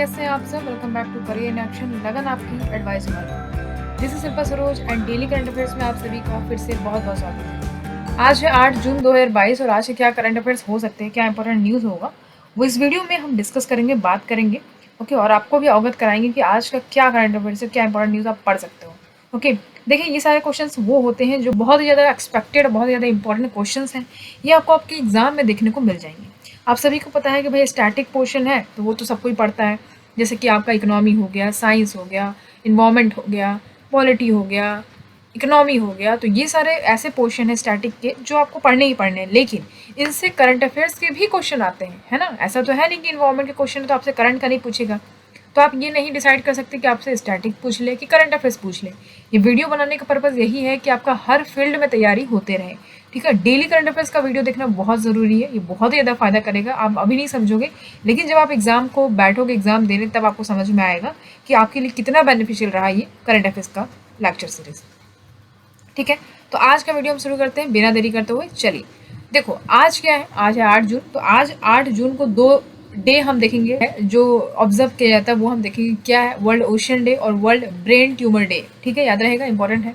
कैसे हैं आप सब। Welcome back to career in action, लगन आपकी एडवाइस हमारी। This is Shilpa Saroj and daily current affairs में आप सभी का फिर से बहुत बहुत स्वागत है। आज है 8 जून 2022 और आज के क्या करंट अफेयर्स हो सकते हैं, क्या इंपॉर्टेंट न्यूज़ होगा वो इस वीडियो में हम डिस्कस करेंगे, बात करेंगे। ओके, और आपको भी अवगत कराएंगे कि आज का क्या करंट अफेयर्स है, क्या इंपॉर्टेंट न्यूज़ आप पढ़ सकते हो। ओके, देखिए ये सारे क्वेश्चंस वो होते हैं जो बहुत ही ज़्यादा एक्सपेक्टेड, बहुत ही ज़्यादा इंपॉर्टेंट क्वेश्चंस हैं। ये आपको आपके एग्जाम में देखने को मिल जाएंगे। आप सभी को पता है कि भाई स्टैटिक पोर्शन है तो वो तो सबको ही पढ़ता है, जैसे कि आपका इकोनॉमी हो गया, साइंस हो गया, इन्वायरमेंट हो गया, पॉलिटी हो गया, इकोनॉमी हो गया। तो ये सारे ऐसे पोर्शन है स्टैटिक के जो आपको पढ़ने ही पढ़ने हैं, लेकिन इनसे करंट अफेयर्स के भी क्वेश्चन आते हैं, है ना। ऐसा तो है नहीं कि इन्वायरमेंट के क्वेश्चन है तो आपसे करंट का नहीं पूछेगा। तो आप ये नहीं डिसाइड कर सकते कि आपसे स्टैटिक पूछ ले कि करंट अफेयर्स पूछ ले। ये वीडियो बनाने का पर्पज़ यही है कि आपका हर फील्ड में तैयारी होते रहे, ठीक है। डेली करंट अफेयर्स का वीडियो देखना बहुत ज़रूरी है, ये बहुत ही ज़्यादा फायदा करेगा। आप अभी नहीं समझोगे, लेकिन जब आप एग्जाम को बैठोगे एग्जाम देने तब आपको समझ में आएगा कि आपके लिए कितना बेनिफिशियल रहा ये करंट अफेयर्स का लेक्चर सीरीज, ठीक है। तो आज का वीडियो हम शुरू करते हैं बिना देरी करते हुए। चलिए देखो आज क्या है, आज है 8 जून। तो आज 8 जून को दो डे हम देखेंगे जो ऑब्जर्व किया जाता है, वो हम देखेंगे क्या है, वर्ल्ड ओशन डे और वर्ल्ड ब्रेन ट्यूमर डे, ठीक है। याद रहेगा, इंपॉर्टेंट है।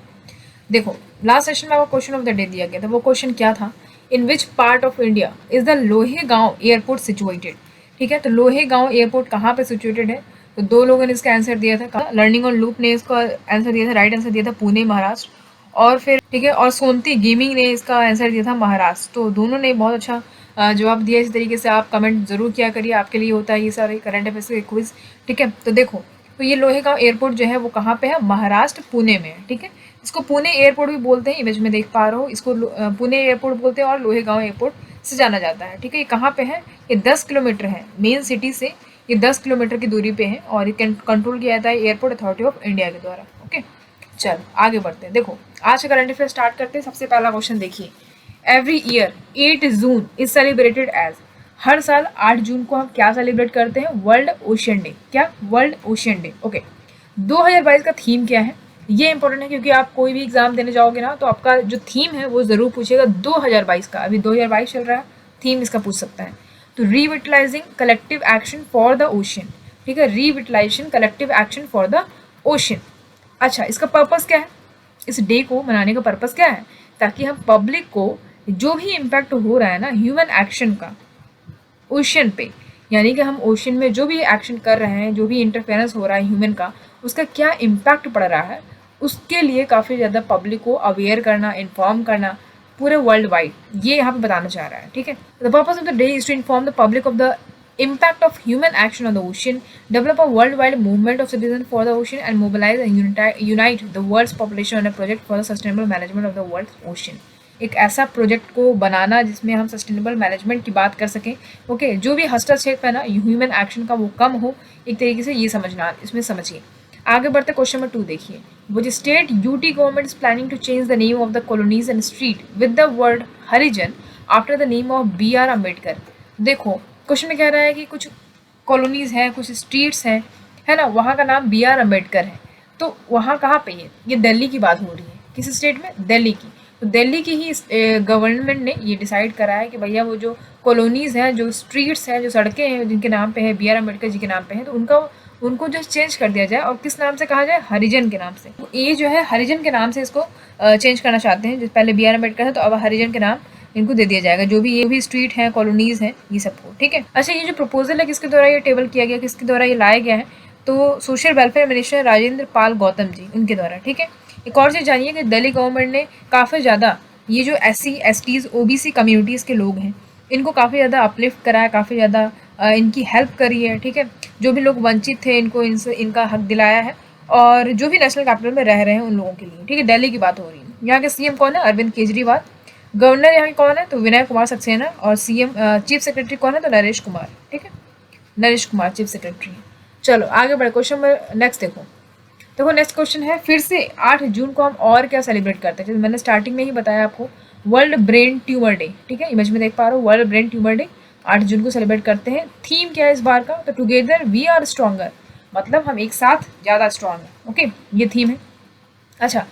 देखो लास्ट सेशन में आपको क्वेश्चन ऑफ द डे दिया गया था, वो क्वेश्चन क्या था, in which part of India is the Lohegaon airport situated, ठीक है। तो लोहेगांव एयरपोर्ट कहाँ पे सिचुएटेड है, तो दो लोगों ने इसका आंसर दिया था। लर्निंग ऑन लूप ने इसका आंसर दिया था, राइट आंसर दिया था पुणे महाराष्ट्र। और फिर ठीक है, और सोनती गेमिंग ने इसका आंसर दिया था महाराष्ट्र। तो दोनों ने बहुत अच्छा जवाब दिया। इस तरीके से आप कमेंट जरूर किया करिए, आपके लिए होता है ये सारे करंट अफेयर्स के क्विज, ठीक है। तो देखो, तो ये लोहेगांव एयरपोर्ट जो है वो कहाँ पे है, महाराष्ट्र पुणे में है, ठीक है। इसको पुणे एयरपोर्ट भी बोलते हैं, इमेज में देख पा रहे हो, इसको पुणे एयरपोर्ट बोलते हैं और लोहेगांव एयरपोर्ट से जाना जाता है, ठीक है। ये कहाँ पे है, ये 10 किलोमीटर है मेन सिटी से, ये 10 किलोमीटर की दूरी पे है और ये कंट्रोल किया जाता है एयरपोर्ट अथॉरिटी ऑफ इंडिया के द्वारा। ओके, चलो आगे बढ़ते हैं। देखो आज का करंट अफेयर स्टार्ट करते हैं। सबसे पहला क्वेश्चन देखिए, every year 8 June is celebrated as, हर साल 8 जून को हम क्या सेलिब्रेट करते हैं, वर्ल्ड ओशियन डे। क्या, वर्ल्ड ओशियन डे। ओके, 2022 का थीम क्या है, ये इंपॉर्टेंट है क्योंकि आप कोई भी एग्जाम देने जाओगे ना तो आपका जो थीम है वो जरूर पूछेगा 2022 का। अभी 2022 चल रहा है, थीम इसका पूछ सकता है। तो revitalising collective action for the ocean, ठीक है, revitalisation collective action for the ocean. अच्छा, इसका पर्पस क्या है, इस डे को मनाने का पर्पस क्या है, ताकि हम पब्लिक को जो भी इम्पैक्ट हो रहा है ना ह्यूमन एक्शन का ओशन पे, यानी कि हम ओशन में जो भी एक्शन कर रहे हैं, जो भी इंटरफेरेंस हो रहा है ह्यूमन का, उसका क्या इम्पैक्ट पड़ रहा है, उसके लिए काफ़ी ज़्यादा पब्लिक को अवेयर करना, इन्फॉर्म करना पूरे वर्ल्ड वाइड, ये यहाँ पे बताना चाह रहा है, ठीक है। The purpose of the day is to inform the public of the impact of human action on the ocean, develop a worldwide movement of citizens for the ocean, and mobilize and unite the world's population on a project for the sustainable management of the world's ocean. एक ऐसा project को बनाना जिसमें हम sustainable management की बात कर सकें। Okay, जो भी हस्तक्षेप है ना ह्यूमन एक्शन का वो कम हो, एक तरीके से ये समझना, इसमें समझिए। आगे बढ़ते क्वेश्चन नंबर 2 देखिए, वो state UT government is planning to change the name of the colonies and street with the word Harijan after the name of BR Ambedkar. देखो क्वेश्चन में कह रहा है कि कुछ कॉलोनीज हैं, कुछ स्ट्रीट्स हैं, है ना, वहाँ का नाम BR अम्बेडकर है। तो वहाँ कहाँ पे ये दिल्ली की बात हो रही है, किस स्टेट में, दिल्ली की। तो दिल्ली की ही गवर्नमेंट ने ये डिसाइड करा है कि भैया वो जो कॉलोनीज़ हैं, जो स्ट्रीट्स हैं, जो सड़कें हैं जिनके नाम पे है, BR अम्बेडकर जी के नाम पे है, तो उनको जो चेंज कर दिया जाए और किस नाम से कहा जाए, हरिजन के नाम से। तो ये जो है हरिजन के नाम से इसको चेंज करना चाहते हैं। जिस पहले BR अम्बेडकर है तो अब हरिजन के नाम इनको दे दिया जाएगा, जो भी ये भी स्ट्रीट है, कॉलोनीज हैं, ये सबको, ठीक है। अच्छा, ये जो प्रपोजल है किसके द्वारा ये टेबल किया गया, किसके द्वारा ये लाया गया है, तो social welfare minister Rajendra Pal Gautam ji, उनके द्वारा, ठीक है। एक और चीज़ जानिए कि दिल्ली गवर्नमेंट ने काफ़ी ज़्यादा ये जो SC STs OBC कम्युनिटीज़ के लोग हैं इनको काफ़ी ज़्यादा अपलिफ्ट करा है, काफ़ी ज़्यादा इनकी हेल्प करी है, ठीक है। जो भी लोग वंचित थे इनको इनसे इनका हक दिलाया है, और जो भी नेशनल कैपिटल में रह रहे हैं उन लोगों के लिए, ठीक है। दिल्ली की बात हो रही है। यहाँ के CM कौन है, अरविंद केजरीवाल। गवर्नर यहाँ कौन है, तो विनय कुमार सक्सेना। और CM चीफ सेक्रेटरी कौन है, तो नरेश कुमार, ठीक है, नरेश कुमार चीफ सेक्रेटरी। चलो आगे बढ़े, क्वेश्चन नंबर नेक्स्ट देखो नेक्स्ट क्वेश्चन है, फिर से 8 जून को हम और क्या सेलिब्रेट करते हैं, जैसे मैंने स्टार्टिंग में ही बताया आपको, वर्ल्ड ब्रेन ट्यूमर डे, ठीक है, इमेज में देख पा रहे हो, वर्ल्ड ब्रेन ट्यूमर डे 8 जून को सेलिब्रेट करते हैं। थीम क्या है इस बार का, तो टुगेदर वी आर स्ट्रॉन्गर, मतलब हम एक साथ ज़्यादा स्ट्रॉन्ग हैं। ओके, ये थीम है। अच्छा,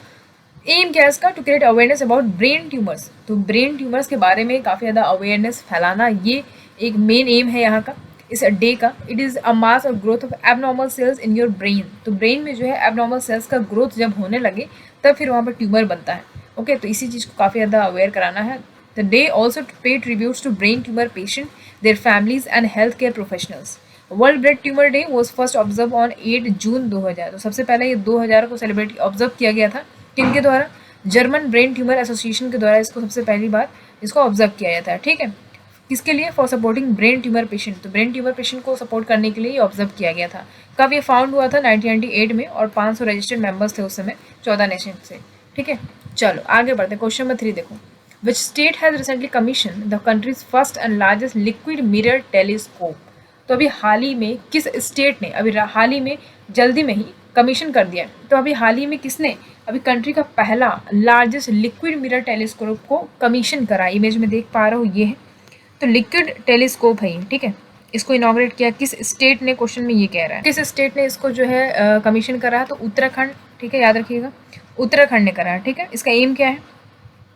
एम क्या है इसका, to create awareness about brain tumours, तो ब्रेन ट्यूमर्स के बारे में काफ़ी ज़्यादा अवेयरनेस फैलाना, ये एक मेन एम है यहाँ का। इस डे का, इट इज़ अ मास और growth of abnormal cells in your brain. तो ब्रेन में जो है एबनॉर्मल सेल्स का ग्रोथ जब होने लगे तब फिर वहाँ पर ट्यूमर बनता है। ओके, तो इसी चीज़ को काफ़ी ज़्यादा अवेयर कराना है। The day also pay tributes to brain tumour patient, their families and health care professionals. World brain tumour day was first observe on 8 June 2000। तो सबसे पहले ये 2000 को सेलिब्रेट ऑब्जर्व किया गया था, किनके द्वारा? जर्मन ब्रेन ट्यूमर एसोसिएशन के द्वारा इसको सबसे पहली बार इसको ऑब्जर्व किया जाता है। ठीक है, किसके लिए? For supporting brain tumour patient. तो ब्रेन ट्यूमर पेशेंट को सपोर्ट करने के लिए ये ऑब्जर्व किया गया था। कब ये फाउंड हुआ था? 1998 में, और 500 रजिस्टर्ड मेंबर्स थे उस समय 14 नेशन से। ठीक है, चलो आगे बढ़ते हैं। क्वेश्चन नंबर 3 देखो, which state has recently commission the countries first and largest liquid mirror telescope. तो अभी हाल ही में किस स्टेट ने, अभी हाल ही में जल्दी में ही कमीशन कर दिया। तो अभी हाल ही में किसने अभी कंट्री का पहला लार्जेस्ट लिक्विड मिरर टेलीस्कोप को कमीशन करा? इमेज में देख पा रहा हूँ ये है, तो लिक्विड टेलीस्कोप है ये। ठीक है, इसको इनॉग्रेट किया किस स्टेट ने? क्वेश्चन में ये कह रहा है किस स्टेट ने इसको जो है कमीशन करा है, तो उत्तराखंड। ठीक है, याद रखिएगा, उत्तराखंड ने करा है। ठीक है, इसका एम क्या है?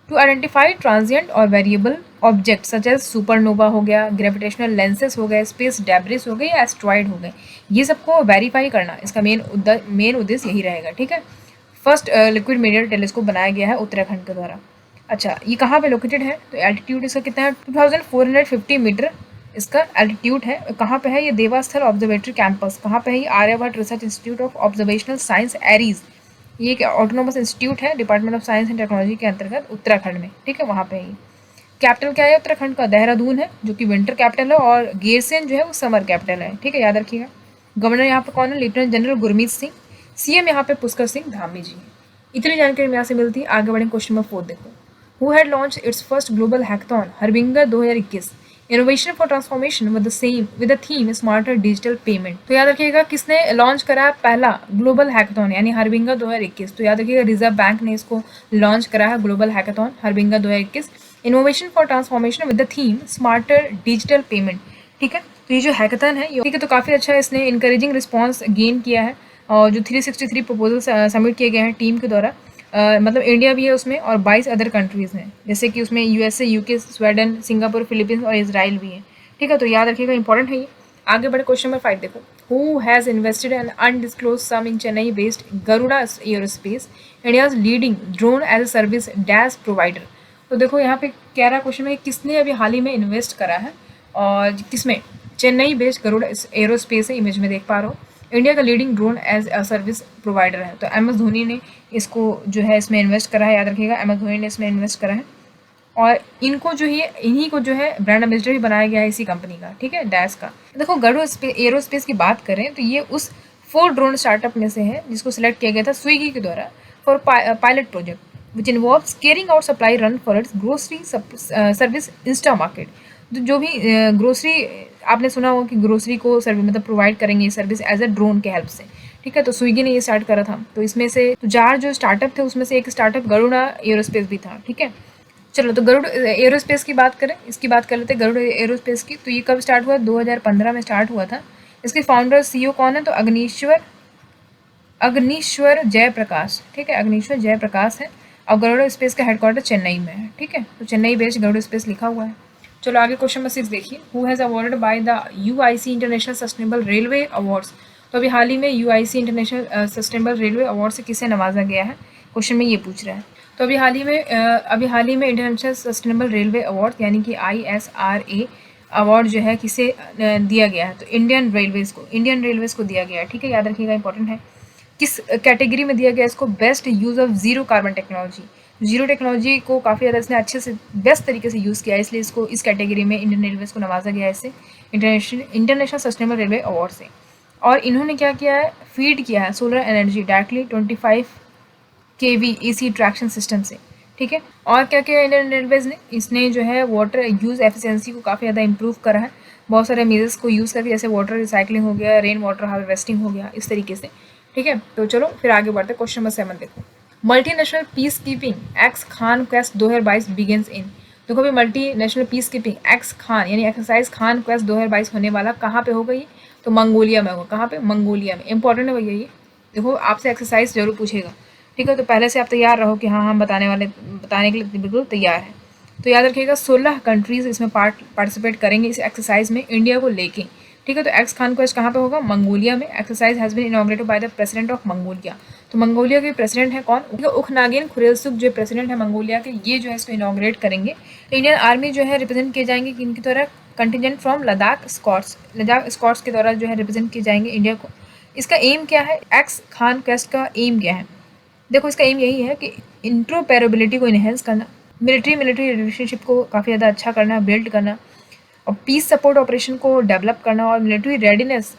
टू आइडेंटिफाई ट्रांजिएंट और variable object such as supernova हो गया, ग्रेविटेशनल लेंसेस हो गए, स्पेस डेब्रिस हो गए या एस्ट्रॉइड हो गए, ये सबको वेरीफाई करना इसका मेन उद्देश्य यही रहेगा। ठीक है, फर्स्ट लिक्विड मिरर टेलीस्कोप बनाया गया है उत्तराखंड के द्वारा। अच्छा, ये कहाँ पे लोकेटेड है? तो एल्टीट्यूड इसका कितना है? 2450 मीटर इसका एल्टीट्यूड है। कहाँ पे है ये? Devasthal observatory campus. कहाँ पे है ये? Aryabhatta research institute of observational science ARIES. ये एक ऑटोनोमस इंस्टीट्यूट है department of science and technology के अंतर्गत उत्तराखंड में। ठीक है, वहाँ पे है ये। कैपिटल क्या है उत्तराखंड का? देहरादून है, जो कि विंटर कैपिटल है, और गेरसेन जो है वो समर कैपिटल है। ठीक है, याद रखिएगा। गवर्नर यहाँ पे कौन है? Lieutenant general Gurmeet Singh. CM यहाँ पे पुष्कर सिंह धामी जी। इतनी जानकारी यहाँ से मिलती है। आगे बढ़ें, क्वेश्चन नंबर 4 देखो, who had launch its first global hackathon harbinger 2021, innovation for transformation with the theme smarter digital payment. तो याद रखिएगा किसने लॉन्च करा पहला ग्लोबल हैकाथॉन यानी हरबिंगर 2021? तो याद रखिएगा रिजर्व बैंक ने इसको लॉन्च करा है, global hackathon harbinger 2021, innovation for transformation with the theme smarter digital payment. ठीक है, तो ये जो हैकाथन है, ठीक है, तो काफ़ी अच्छा है, इसने इनकरेजिंग रिस्पॉन्स गेन किया है, और जो 363 प्रपोजल सबमिट किए गए हैं टीम के द्वारा, मतलब इंडिया भी है उसमें और 22 अदर कंट्रीज़ हैं, जैसे कि उसमें USA, UK, Sweden, Singapore, Philippines और इजराइल भी है। ठीक है, तो याद रखिएगा, इंपॉर्टेंट है ये। आगे बढ़े, क्वेश्चन नंबर 5 देखो, who has invested an undisclose sum in Chennai based Garuda aerospace, India's leading drone as a service dash provider. तो देखो यहाँ पे कह रहा क्वेश्चन में किसने अभी हाल ही में इन्वेस्ट करा है, और किसमें? चेन्नई बेस्ड गरुड़ एरोस्पेस है, इमेज में देख पा रहा हूँ, इंडिया का leading drone as a service provider है। तो एम एस धोनी ने इसको जो है इसमें इन्वेस्ट करा है, याद रखिएगा, एम एस धोनी ने इसमें इन्वेस्ट करा है, और इनको जो है इन्हीं को जो है ब्रांड एम्बेसडर भी बनाया गया है इसी कंपनी का। ठीक है, डैश का। देखो गरुड़ एरोस्पेस की बात करें तो ये उस 4 ड्रोन स्टार्टअप में से है जिसको सिलेक्ट किया गया था स्विगी के द्वारा for pilot project which involves caring out supply run for its grocery service Insta market. तो जो भी ग्रोसरी आपने सुना होगा कि ग्रोसरी को मतलब प्रोवाइड करेंगे सर्विस एज अ ड्रोन के हेल्प से। ठीक है, तो स्विगी ने ये स्टार्ट करा था। तो इसमें से तो 4 जो स्टार्टअप थे उसमें से एक स्टार्टअप गरुड़ा एरोस्पेस भी था। ठीक है, चलो तो गरुड़ एरोस्पेस की बात करें, इसकी बात कर लेते हैं गरुड़ एरोस्पेस की। तो ये कब स्टार्ट हुआ? 2015 में स्टार्ट हुआ था। इसके फाउंडर सीईओ कौन है? तो अग्निश्वर जयप्रकाश। ठीक है, अग्निश्वर जयप्रकाश है, और गरुड़ स्पेस का हेडक्वार्टर चेन्नई में है। ठीक है, तो चेन्नई बेस्ड गरुड़ स्पेस लिखा हुआ है। चलो आगे क्वेश्चन नंबर 6 देखिए, who has awarded by the UIC international sustainable railway awards. तो अभी हाल ही में UIC international sustainable railway award से किसे नवाजा गया है? क्वेश्चन में ये पूछ रहा है। तो अभी हाल ही में इंटरनेशनल सस्टेनेबल रेलवे अवार्ड यानी कि ISRA अवार्ड जो है किसे दिया गया है? तो इंडियन रेलवेज़ को दिया गया है। ठीक है, याद रखिएगा, इंपॉर्टेंट है। किस कैटेगरी में दिया गया इसको? Best use of zero carbon technology. Zero technology को काफ़ी ज़्यादा इसने अच्छे से बेस्ट तरीके से यूज़ किया है, इसलिए इसको इस कैटेगरी में इंडियन रेलवेज़ को नवाजा गया है इससे इंटरनेशनल सस्टेनेबल रेलवे अवार्ड से। और इन्होंने क्या किया है? फीड किया है solar energy directly 25 kV AC traction system से। ठीक है, और क्या किया इंडियन रेलवेज़ ने? इसने जो है वाटर यूज़ एफिशिएंसी को काफ़ी ज़्यादा इंप्रूव करा है, बहुत सारे मेजर्स को यूज़ करके, जैसे वाटर रिसाइकलिंग हो गया, रेन वाटर हार्वेस्टिंग हो गया, इस तरीके से। ठीक है, तो चलो फिर आगे बढ़ते। क्वेश्चन नंबर 7 देखो, multinational peace keeping x Khan quest 2022 begins in. देखो अभी multi national peace keeping x Khan यानी एक्सरसाइज खान क्वेस्ट 2022 होने वाला कहाँ पे होगा? ये तो मंगोलिया में होगा। कहाँ पे? मंगोलिया में। इंपॉर्टेंट है भैया ये, देखो आपसे एक्सरसाइज जरूर पूछेगा। ठीक है, तो पहले से आप तैयार रहो कि हाँ हम बताने के लिए बिल्कुल तैयार है। तो याद रखिएगा 16 कंट्रीज़ इसमें पार्टिसिपेट करेंगे इस एक्सरसाइज में, इंडिया को लेके ठीक है। तो एक्स खान क्वेस्ट कहाँ पे होगा? मंगोलिया में। Exercise has been inaugurated by the president of Mongolia. तो मंगोलिया के प्रेसिडेंट है कौन? उखनागिन खुरेलसुख जो प्रेसिडेंट है मंगोलिया के, ये जो है इसको इनॉग्रेट करेंगे। तो इंडियन आर्मी जो है रिप्रेजेंट किए जाएंगे किनकी द्वारा? Contingent from Ladakh scouts. Ladakh scouts के द्वारा जो है रिप्रेजेंट किए जाएंगे इंडिया को। इसका एम क्या है? एक्स खान क्वेस्ट का एम क्या है? देखो इसका एम यही है कि इंट्रोपेरेबिलिटी को इन्हेंस करना, मिलिट्री रिलेशनशिप को काफ़ी ज़्यादा अच्छा करना, बिल्ड करना, और पीस सपोर्ट ऑपरेशन को डेवलप करना, और मिलिट्री रेडीनेस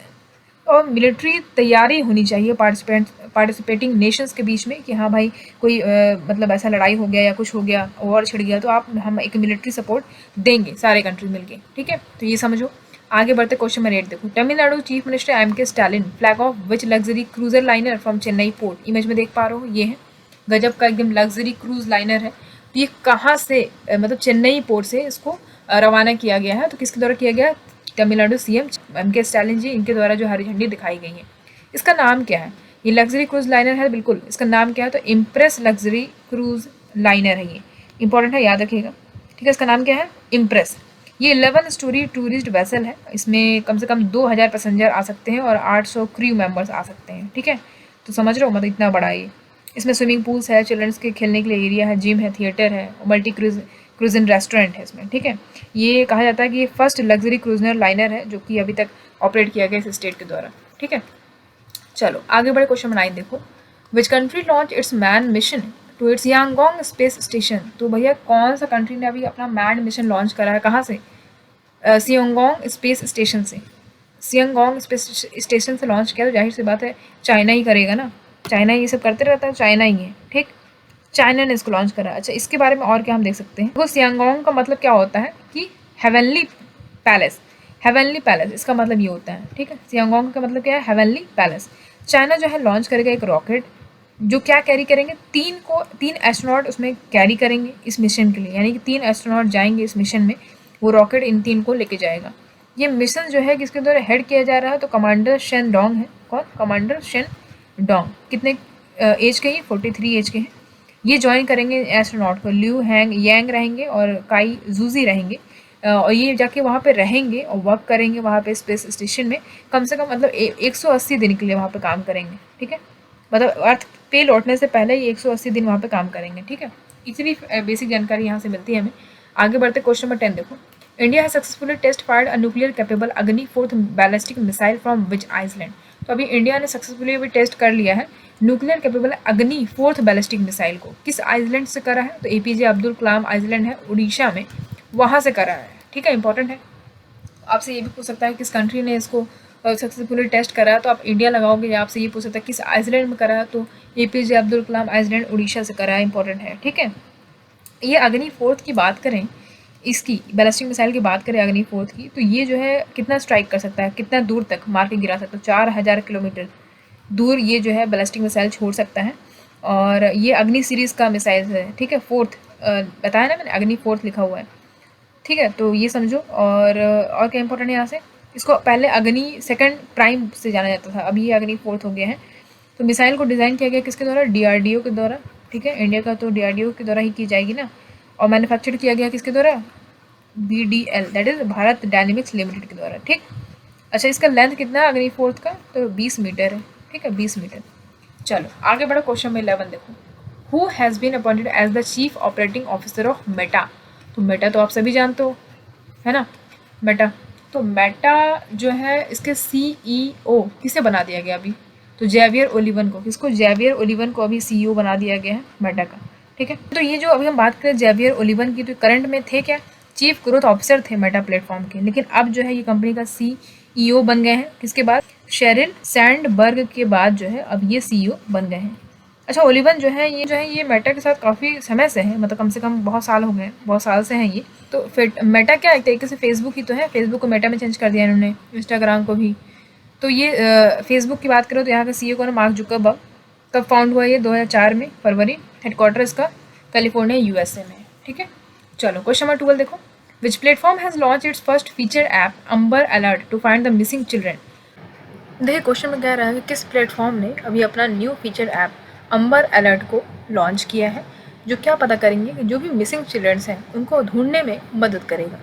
और मिलिट्री तैयारी होनी चाहिए पार्टिसिपेटिंग नेशंस के बीच में कि हाँ भाई कोई मतलब ऐसा लड़ाई हो गया या कुछ हो गया, वॉर छिड़ गया, तो हम एक मिलिट्री सपोर्ट देंगे सारे कंट्री मिलके। ठीक है, तो ये समझो। आगे बढ़ते क्वेश्चन नंबर 8 देखो। Tamil Nadu chief minister MK. Stalin flag of which luxury cruiser liner from Chennai port. Image में देख पा रहे हो, ये है गजब का एकदम लग्जरी क्रूज लाइनर है। तो ये कहाँ से मतलब चेन्नई पोर्ट से इसको रवाना किया गया है। तो किसके द्वारा किया गया? Tamil Nadu CM MK. स्टालिन जी, इनके द्वारा जो हरी झंडी दिखाई गई है। इसका नाम क्या है? ये लग्जरी क्रूज लाइनर है, बिल्कुल। इसका नाम क्या है? तो इम्प्रेस लग्जरी क्रूज लाइनर है। ये इंपॉर्टेंट है, याद रखिएगा। ठीक है, इसका नाम क्या है? इम्प्रेस। ये 11 स्टोरी टूरिस्ट वेसल है। इसमें कम से कम 2000 पैसेंजर आ सकते हैं और 800 क्रू मेंबर्स आ सकते हैं। ठीक है, तो समझ रहे हो, मतलब इतना बड़ा ये। इसमें स्विमिंग पूल्स है, चिल्ड्रंस के खेलने के लिए एरिया है, जिम है, थिएटर है, मल्टी क्रूजन रेस्टोरेंट है इसमें। ठीक है, ये कहा जाता है कि ये फर्स्ट लग्जरी क्रूजनर लाइनर है जो कि अभी तक ऑपरेट किया गया इस स्टेट के द्वारा। ठीक है, चलो आगे बढ़े। क्वेश्चन नंबर 9 देखो। Which country launch its man mission to its Tiangong space station. तो भैया कौन सा कंट्री ने अभी अपना मैन मिशन लॉन्च करा है? कहाँ से? सियांगोंग स्पेस स्टेशन से। सियांगोंग स्पेस स्टेशन से लॉन्च किया, तो जाहिर सी बात है चाइना ही करेगा ना। चाइना ये सब करते रहता है, चाइना ही है। ठीक, चाइना ने इसको लॉन्च करा। अच्छा, इसके बारे में और क्या हम देख सकते हैं? देखो सियांगोंग का मतलब क्या होता है कि हेवनली पैलेस। हेवनली पैलेस इसका मतलब ये होता है। ठीक है, सियांगोंग का मतलब क्या है? Heavenly palace. चाइना जो है लॉन्च करेगा एक रॉकेट जो क्या कैरी करेंगे? तीन एस्ट्रोनॉट उसमें कैरी करेंगे इस मिशन के लिए, यानी कि 3 एस्ट्रोनॉट जाएंगे इस मिशन में। वो रॉकेट इन 3 को लेके जाएगा। ये मिशन जो है किसके द्वारा हेड किया जा रहा है? तो कमांडर शेन डोंग है। कौन? Commander Shane Dong. कितने एज के? 43 एज के हैं। ये ज्वाइन करेंगे एस्ट्रोनॉट को। ल्यू हैंग यांग रहेंगे और काई जूजी रहेंगे, और ये जाके वहाँ पे रहेंगे और वर्क करेंगे वहाँ पे स्पेस स्टेशन में। कम से कम मतलब 180 दिन के लिए वहाँ पे काम करेंगे। ठीक है, मतलब अर्थ पे लौटने से पहले ये 180 दिन वहाँ पे काम करेंगे। ठीक है, इतनी बेसिक जानकारी यहाँ से मिलती है हमें। आगे बढ़ते क्वेश्चन नंबर 10 देखो। India has successfully test fired a nuclear capable Agni 4th ballistic missile from which island. तो अभी इंडिया ने सक्सेसफुली अभी टेस्ट कर लिया है nuclear capable Agni 4th ballistic missile को। किस आइसलैंड से करा है? तो एपीजे अब्दुल कलाम आइसलैंड है उड़ीसा में, वहाँ से करा है। ठीक है, इंपॉर्टेंट है। आपसे ये भी पूछ सकता है किस कंट्री ने इसको सक्सेसफुली टेस्ट करा, तो आप इंडिया लगाओगे। या आपसे ये पूछ सकता है किस आइसलैंड में करा, तो एपीजे अब्दुल कलाम आइसलैंड उड़ीसा से करा है। इंपॉर्टेंट है। ठीक है, ये अग्नि 4th की बात करें, इसकी बैलिस्टिक मिसाइल की बात करें अग्नि 4th की, तो ये जो है कितना स्ट्राइक कर सकता है, कितना दूर तक मार के गिरा सकता है? 4000 किलोमीटर दूर ये जो है बैलिस्टिक मिसाइल छोड़ सकता है। और ये अग्नि सीरीज़ का मिसाइल है। ठीक है, 4th बताया ना मैंने, अग्नि 4th लिखा हुआ है। ठीक है, तो ये समझो। और क्या इंपॉर्टेंट है यहाँ से? इसको पहले अग्नि 2nd प्राइम से जाना जाता था, अभी ये अग्नि 4th हो गया है। तो मिसाइल को डिज़ाइन किया गया किसके द्वारा? डीआरडीओ के द्वारा। ठीक है, इंडिया का तो डीआरडीओ के द्वारा ही की जाएगी ना। और मैन्युफैक्चर किया गया किसके द्वारा? BDL, that is Bharat dynamics limited के द्वारा। ठीक, अच्छा, इसका लेंथ कितना है अग्नि 4th का? तो 20 मीटर है। ठीक है, 20 मीटर। चलो आगे बढ़ो। क्वेश्चन नंबर 11 देखो। Who has been appointed as the chief operating officer of Meta. तो मेटा तो आप सभी जानते हो, है ना, मेटा। तो मेटा जो है इसके CEO किसे बना दिया गया अभी? तो जेवियर ओलिवन को। किसको? जेवियर ओलिवन को अभी CEO बना दिया गया है मेटा का। ठीक है, तो ये जो अभी हम बात करें जेवियर ओलिवन की, तो करंट में थे क्या? चीफ ग्रोथ ऑफिसर थे मेटा प्लेटफॉर्म के, लेकिन अब जो है ये कंपनी का CEO बन गए हैं। किसके बाद? शेरिल सैंडबर्ग के बाद जो है अब ये CEO बन गए हैं। अच्छा, ओलिवन जो है ये मेटा के साथ काफ़ी समय से है, मतलब कम से कम बहुत साल हो गए, बहुत साल से हैं ये। तो फिर मेटा क्या एक तरीके से फेसबुक ही तो है। फेसबुक को मेटा में चेंज कर दिया इन्होंने, इंस्टाग्राम को भी। तो ये फेसबुक की बात करो तो यहाँ का CEO कौन है? Mark Zuckerberg. कब फाउंड हुआ ये? 2004 में, फरवरी। हेडक्वार्टर इसका कैलिफोर्निया USA में। ठीक है, चलो क्वेश्चन नंबर 12 देखो। Which platform has launch its first feature app Amber alert to find the missing children. देखिए क्वेश्चन में कह रहा है कि किस प्लेटफॉर्म ने अभी अपना new feature app Amber alert को लॉन्च किया है, जो क्या पता करेंगे कि जो भी मिसिंग चिल्ड्रंस हैं उनको ढूंढने में मदद करेगा।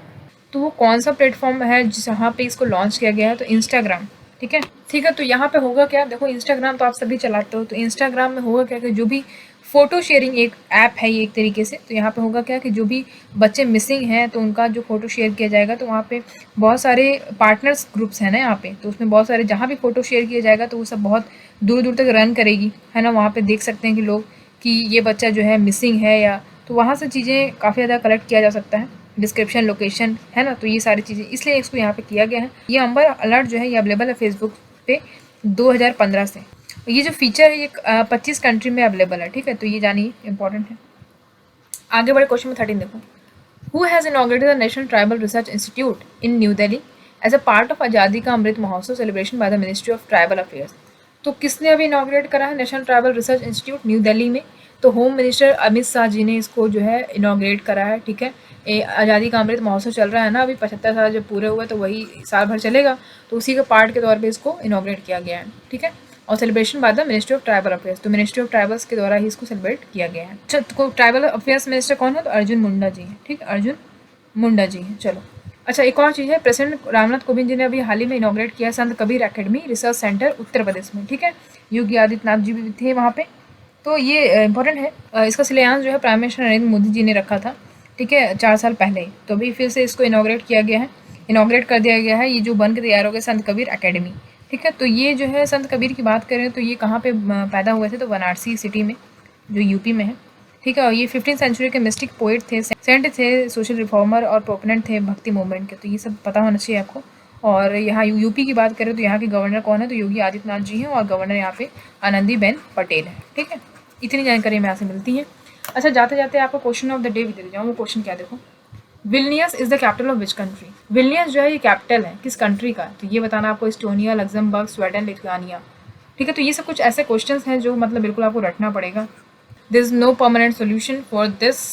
तो वो कौन-सा प्लेटफ़ॉर्म है जहाँ पे इसको लॉन्च किया गया है, तो इंस्टाग्राम, ठीक है? ठीक है, तो यहाँ पे होगा क्या, देखो इंस्टाग्राम तो आप सभी चलाते हो, तो इंस्टाग्राम में होगा क्या कि जो भी फ़ोटो शेयरिंग एक ऐप है ये एक तरीके से, तो यहाँ पे होगा क्या कि जो भी बच्चे मिसिंग हैं तो उनका जो फ़ोटो शेयर किया जाएगा, तो वहाँ पे बहुत सारे पार्टनर्स ग्रुप्स हैं ना यहाँ पे, तो उसमें बहुत सारे जहाँ भी फ़ोटो शेयर किया जाएगा तो वो सब बहुत दूर-दूर तक रन करेगी, है ना? वहाँ पे देख सकते हैं कि लोग कि ये बच्चा जो है मिसिंग है या, तो वहाँ से चीज़ें काफ़ी ज़्यादा कलेक्ट किया जा सकता है, डिस्क्रिप्शन, लोकेशन, है ना? तो ये सारी चीज़ें इसलिए इसको यहाँ पे किया गया है। ये अम्बर अलर्ट जो है ये अवेलेबल है फेसबुक पे 2015 से। ये जो फीचर है ये 25 कंट्री में अवेलेबल है, ठीक है? तो ये जानिए, इंपॉर्टेंट है। आगे बढ़े क्वेश्चन में 13 देखो। Who has inaugurated the national tribal research institute in New Delhi as a part of Azadi ka Amrit Mahotsav celebration by the ministry of tribal affairs. तो किसने अभी इनॉग्रेट करा है national tribal research institute New Delhi में? तो होम मिनिस्टर अमित शाह जी ने इसको जो है इनॉग्रेट करा है, ठीक है? आज़ादी का अमृत महोत्सव चल रहा है ना, अभी 75 साल जब पूरे हुए तो वही साल भर चलेगा, तो उसी के पार्ट के तौर पे इसको इनॉग्रेट किया गया है, ठीक है? और celebration by the ministry of tribal affairs, तो मिनिस्ट्री ऑफ ट्राइबल्स के द्वारा ही इसको सेलिब्रेट किया गया है। अच्छा, तो ट्राइबल अफेयर्स मिनिस्टर कौन है? तो अर्जुन मुंडा जी हैं, ठीक है? अर्जुन मुंडा जी हैं। चलो, अच्छा एक और चीज़ है, प्रेसिडेंट रामनाथ कोविंद जी ने अभी हाल ही में इनॉग्रेट किया संत Kabir academy research centre Uttar Pradesh में, ठीक है? योगी आदित्यनाथ जी भी थे वहाँ पे, तो ये इंपॉर्टेंट है। इसका शिलान्यास जो है प्राइम मिनिस्टर नरेंद्र मोदी जी ने रखा था, ठीक है, 4 साल पहले ही, तो अभी फिर से इसको इनॉग्रेट किया गया है, इनॉग्रेट कर दिया गया है, ये जो बन के तैयार हो गया संत कबीर एकेडमी, ठीक है? तो ये जो है संत कबीर की बात करें तो ये कहाँ पे पैदा हुए थे? तो वाराणसी सिटी में, जो यूपी में है, ठीक है? और ये 15th सेंचुरी के मिस्टिक पोइट थे, सेंट थे, सोशल रिफॉर्मर और प्रोपोनेंट थे भक्ति मूवमेंट के, तो ये सब पता होना चाहिए आपको। और यहाँ यूपी की बात करें तो यहाँ के गवर्नर कौन है? तो योगी आदित्यनाथ जी हैं, और गवर्नर यहाँ पे आनंदीबेन पटेल है, ठीक है? इतनी जानकारी हमें यहाँ से मिलती है। अच्छा, जाते जाते आपको क्वेश्चन ऑफ द डे भी दे जाऊँ, वो क्वेश्चन क्या देखो। Vilnius is the capital of which country? Vilnius जो है ये कैपिटल है किस कंट्री का? तो ये बताना आपको, एस्टोनिया, लग्जमबर्ग, स्वीडन, लिथुआनिया, ठीक है? तो ये सब कुछ ऐसे क्वेश्चंस हैं जो मतलब बिल्कुल आपको रटना पड़ेगा। There is no permanent solution for this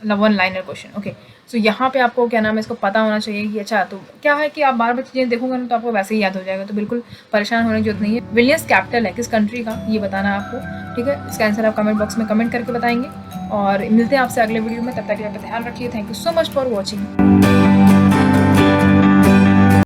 one liner question, okay? So यहाँ पे आपको क्या नाम है, इसको पता होना चाहिए कि अच्छा, तो क्या है कि आप बार बार चीज़ें देखोगे ना तो आपको वैसे ही याद हो जाएगा, तो बिल्कुल परेशान होने की जरूरत नहीं है। विलियस कैपिटल है किस कंट्री का, ये बताना है आपको, ठीक है? इसका आंसर आप कमेंट बॉक्स में कमेंट करके बताएंगे, और मिलते हैं आपसे अगले वीडियो में। तब तक के लिए ध्यान रखिए। Thank you so much for watching.